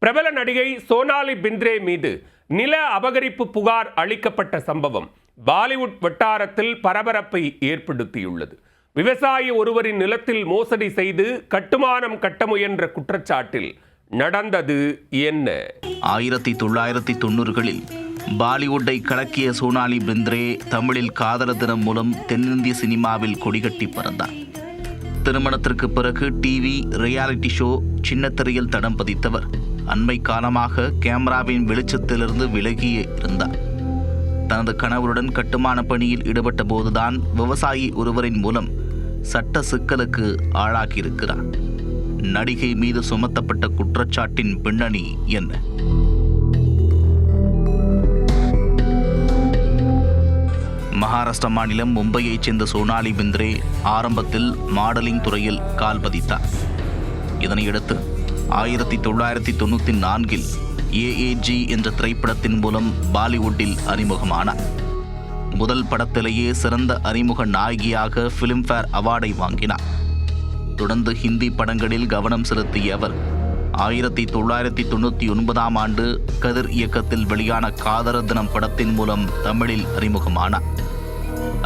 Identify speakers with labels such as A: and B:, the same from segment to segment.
A: பிரபல நடிகை சோனாலி பிந்த்ரே மீது நில அபகரிப்பு புகார் அளிக்கப்பட்ட சம்பவம் பாலிவுட் வட்டாரத்தில் பரபரப்பை ஏற்படுத்தியுள்ளது. விவசாயி ஒருவரின் நிலத்தில் மோசடி செய்து கட்டுமானம் கட்ட முயன்ற குற்றச்சாட்டில் நடந்தது என்ன?
B: 1990களில் பாலிவுட்டை கலக்கிய சோனாலி பிந்த்ரே தமிழில் காதலர் தினம் மூலம் தென்னிந்திய சினிமாவில் கொடிகட்டி பறந்தார். திருமணத்திற்கு பிறகு டிவி ரியாலிட்டி ஷோ சின்னத்திரையில் தடம் பதித்தவர் அண்மை காலமாக கேமராவின் வெளிச்சத்திலிருந்து விலகியே இருந்தார். தனது கணவருடன் கட்டுமான பணியில் ஈடுபட்ட போதுதான் விவசாயி ஒருவரின் மூலம் சட்ட சிக்கலுக்கு ஆளாகியிருக்கிறார். நடிகை மீது சுமத்தப்பட்ட குற்றச்சாட்டின் பின்னணி என்ன? மகாராஷ்டிரா மாநிலம் மும்பையைச் சேர்ந்த சோனாலி பிந்த்ரே ஆரம்பத்தில் மாடலிங் துறையில் கால் பதித்தார். இதனையடுத்து 1994இல் AAG என்ற திரைப்படத்தின் மூலம் பாலிவுட்டில் அறிமுகமானார். முதல் படத்திலேயே சிறந்த அறிமுக நாயகியாக ஃபிலிம்ஃபேர் அவார்டை வாங்கினார். தொடர்ந்து ஹிந்தி படங்களில் கவனம் செலுத்திய அவர் 1999ஆம் ஆண்டு கதிர் இயக்கத்தில் வெளியான காதலர் தினம் படத்தின் மூலம் தமிழில் அறிமுகமானார்.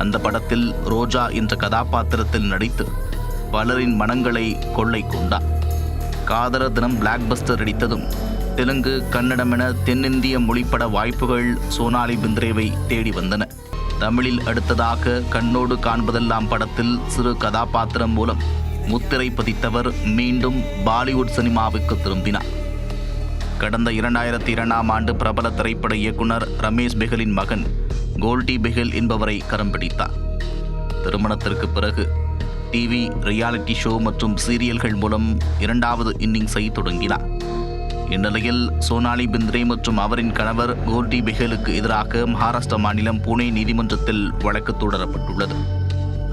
B: அந்த படத்தில் ரோஜா என்ற கதாபாத்திரத்தில் நடித்து பலரின் மனங்களை கொள்ளை கொண்டார். காதலர் தினம் பிளாக் பஸ்டர் அடித்ததும் தெலுங்கு, கன்னடம் என தென்னிந்திய மொழிப்பட வாய்ப்புகள் சோனாலி பிந்த்ரேவை தேடி வந்தன. தமிழில் அடுத்ததாக கண்ணோடு காண்பதெல்லாம் படத்தில் சிறு கதாபாத்திரம் மூலம் முத்திரை பதித்தவர் மீண்டும் பாலிவுட் சினிமாவுக்கு திரும்பினார். கடந்த 2002ஆம் ஆண்டு பிரபல திரைப்பட இயக்குனர் ரமேஷ் பெஹலின் மகன் கோல்டி பெஹல் என்பவரை கரம் பிடித்தார். திருமணத்திற்கு பிறகு டிவி ரியாலிட்டி ஷோ மற்றும் சீரியல்கள் மூலம் இரண்டாவது இன்னிங்ஸை தொடங்கினார். இந்நிலையில் சோனாலி பிந்த்ரே மற்றும் அவரின் கணவர் கோல்டி பெஹலுக்கு எதிராக மகாராஷ்டிரா மாநிலம் புனே நீதிமன்றத்தில் வழக்கு தொடரப்பட்டுள்ளது.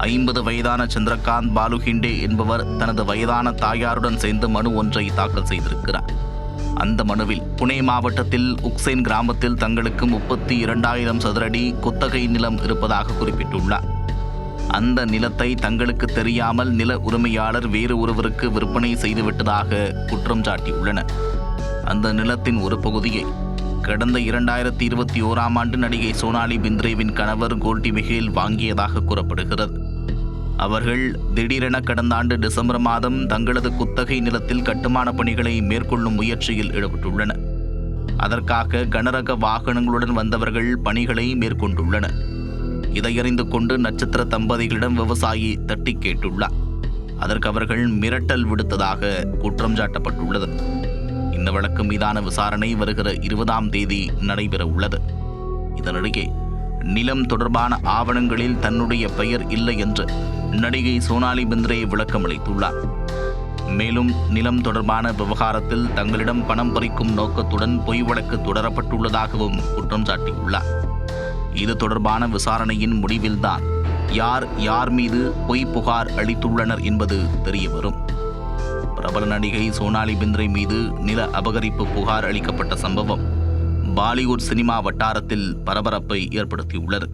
B: 50 வயதான சந்திரகாந்த் பாலுஹிண்டே என்பவர் தனது வயதான தாயாருடன் சேர்ந்து மனு ஒன்றை தாக்கல் செய்திருக்கிறார். அந்த மனுவில் புனே மாவட்டத்தில் உக்சைன் கிராமத்தில் தங்களுக்கு 32,000 சதுரடி குத்தகை நிலம் இருப்பதாக குறிப்பிட்டுள்ளார். அந்த நிலத்தை தங்களுக்கு தெரியாமல் நில உரிமையாளர் வேறு ஒருவருக்கு விற்பனை செய்துவிட்டதாக குற்றம் சாட்டியுள்ளனர். அந்த நிலத்தின் ஒரு பகுதியை கடந்த 2021ஆம் ஆண்டு நடிகை சோனாலி பிந்த்ரேவின் கணவர் கோல்டி பெஹல் வாங்கியதாக கூறப்படுகிறது. அவர்கள் திடீரென கடந்த ஆண்டு டிசம்பர் மாதம் தங்களது குத்தகை நிலத்தில் கட்டுமான பணிகளை மேற்கொள்ளும் முயற்சியில் ஈடுபட்டுள்ளனர். அதற்காக கனரக வாகனங்களுடன் வந்தவர்கள் பணிகளை மேற்கொண்டுள்ளனர். இதையறிந்து கொண்டு நட்சத்திர தம்பதிகளிடம் விவசாயி தட்டி கேட்டுள்ளார். அதற்கு அவர்கள் மிரட்டல் விடுத்ததாக குற்றம் சாட்டப்பட்டுள்ளது. இந்த வழக்கு மீதான விசாரணை வருகிற 20ஆம் தேதி நடைபெற உள்ளது. இதனிடையே நிலம் தொடர்பான ஆவணங்களில் தன்னுடைய பெயர் இல்லை என்று நடிகை சோனாலி பிந்த்ரே விளக்கம் அளித்துள்ளார். மேலும் நிலம் தொடர்பான விவகாரத்தில் தங்களிடம் பணம் பறிக்கும் நோக்கத்துடன் பொய் வழக்கு தொடரப்பட்டுள்ளதாகவும் குற்றம் சாட்டியுள்ளார். இது தொடர்பான விசாரணையின் முடிவில்தான் யார் மீது பொய் புகார் அளித்துள்ளனர் என்பது தெரியவரும். பிரபல நடிகை சோனாலி பிந்த்ரே மீது நில அபகரிப்பு புகார் அளிக்கப்பட்ட சம்பவம் பாலிவுட் சினிமா வட்டாரத்தில் பரபரப்பை ஏற்படுத்தியுள்ளது.